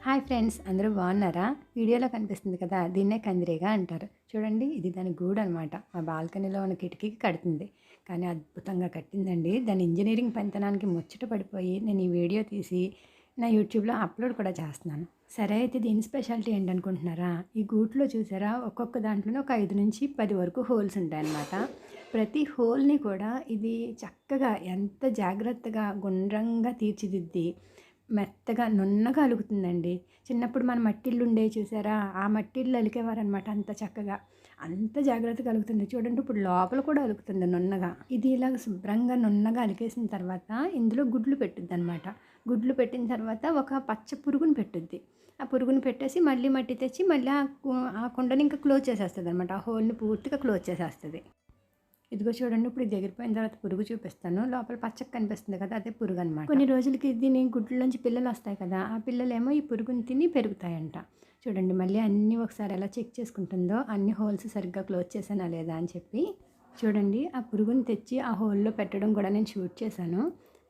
Hi friends, అందరూ బాగున్నారా? వీడియోలో కనిపిస్తుంది కదా, దీన్నే కందిరీగ అంటారు. చూడండి, ఇది దాని గూడు అనమాట. మా బాల్కనీలో ఉన్న కిటికీకి కడుతుంది. కానీ అద్భుతంగా కట్టిందండి. దాని ఇంజనీరింగ్ పనితనానికి ముచ్చట పడిపోయి నేను ఈ వీడియో తీసి నా యూట్యూబ్లో అప్లోడ్ కూడా చేస్తున్నాను. సరే, అయితే దీని స్పెషాలిటీ ఏంటనుకుంటున్నారా? ఈ గూట్లో చూసారా, ఒక్కొక్క దాంట్లోనే ఒక 5 నుంచి 10 వరకు హోల్స్ ఉంటాయన్నమాట. ప్రతి హోల్ని కూడా ఇది చక్కగా ఎంత జాగ్రత్తగా గుండ్రంగా తీర్చిదిద్ది మెత్తగా నున్నగా అలుకుతుందండి. చిన్నప్పుడు మన మట్టిల్లు ఉండేవి చూసారా, ఆ మట్టిల్లు అలికేవారనమాట అంత చక్కగా. అంత జాగ్రత్తగా అలుకుతుంది. చూడండి, ఇప్పుడు లోపల కూడా అలుకుతుంది నున్నగా. ఇది ఇలాగ శుభ్రంగా నున్నగా అలికేసిన తర్వాత ఇందులో గుడ్లు పెట్టుద్ది అనమాట. గుడ్లు పెట్టిన తర్వాత ఒక పచ్చ పురుగుని పెట్టుద్ది. ఆ పురుగుని పెట్టేసి మళ్ళీ మట్టి తెచ్చి మళ్ళీ ఆ కుండని ఇంకా క్లోజ్ చేసేస్తుంది అనమాట. ఆ హోల్ని పూర్తిగా క్లోజ్ చేసేస్తుంది. ఇదిగో చూడండి, ఇప్పుడు ఇది ఎగిరిపోయిన తర్వాత పురుగు చూపిస్తాను. లోపల పచ్చగా కనిపిస్తుంది కదా, అదే పురుగు అనమాట. కొన్ని రోజులకి దీని గుడ్లలోంచి పిల్లలు వస్తాయి కదా, ఆ పిల్లలేమో ఈ పురుగుని తిని పెరుగుతాయంట. చూడండి, మళ్ళీ అన్నీ ఒకసారి ఎలా చెక్ చేసుకుంటుందో, అన్ని హోల్స్ సరిగ్గా క్లోజ్ చేసానా లేదా అని చెప్పి. చూడండి, ఆ పురుగుని తెచ్చి ఆ హోల్లో పెట్టడం కూడా నేను షూట్ చేశాను.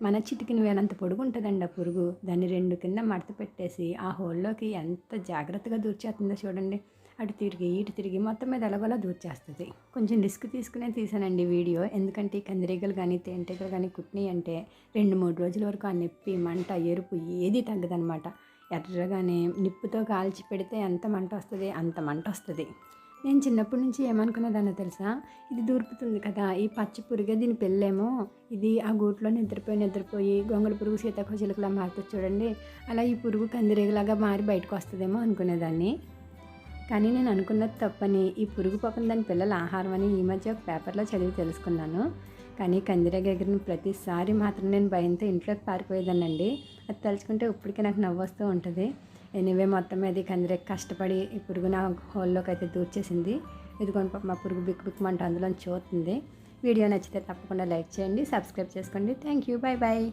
మన చిటికిన వేలంత పొడుగు ఉంటుందండి ఆ పురుగు. దాన్ని 2 కింద మడత పెట్టేసి ఆ హోల్లోకి ఎంత జాగ్రత్తగా దూర్చేస్తుందో చూడండి. అటు తిరిగి ఇటు తిరిగి మొత్తం మీద ఎలాగోలా దూర్చేస్తుంది. కొంచెం రిస్క్ తీసుకునే తీసానండి వీడియో. ఎందుకంటే ఈ కందిరీగలు కానీ తేనెటీగలు కానీ కుట్టినాయి అంటే 2-3 రోజుల వరకు ఆ నొప్పి, మంట, ఎరుపు ఏది తగ్గదనమాట. ఎర్రగానే నిప్పుతో కాల్చి పెడితే ఎంత మంట వస్తుంది, అంత మంట వస్తుంది. నేను చిన్నప్పటి నుంచి ఏమనుకునేదాన్నో తెలుసా, ఇది దూర్పుతుంది కదా, ఈ పచ్చి పురుగే దీని పెళ్ళేమో, ఇది ఆ గూట్లో నిద్రపోయి గొంగళి పురుగు సీతాకోచిలుకలా మారుతుంది చూడండి, అలా ఈ పురుగు కందిరీగలాగా మారి బయటకు వస్తుందేమో అనుకునేదాన్ని. కానీ నేను అనుకున్నది తప్పని, ఈ పురుగు పాపం దాని పిల్లల ఆహారం అని ఈ మధ్య ఒక పేపర్లో చదివి తెలుసుకున్నాను. కానీ కందిరీగ ఎగిరిన ప్రతిసారి మాత్రం నేను భయంతో ఇంట్లోకి పారిపోయేదానండి. అది తలుచుకుంటే ఇప్పటికీ నాకు నవ్వొస్తూ ఉంటుంది. ఎనివే, మొత్తం మీద కందిరీగ కష్టపడి ఈ పురుగు నా హోల్లోకి అయితే దూర్చేసింది. ఇదిగోండి, పాపం మా పురుగు బిక్కుమంటూ అందులో చూస్తుంది. వీడియో నచ్చితే తప్పకుండా లైక్ చేయండి, సబ్స్క్రైబ్ చేసుకోండి. Thank you, bye bye.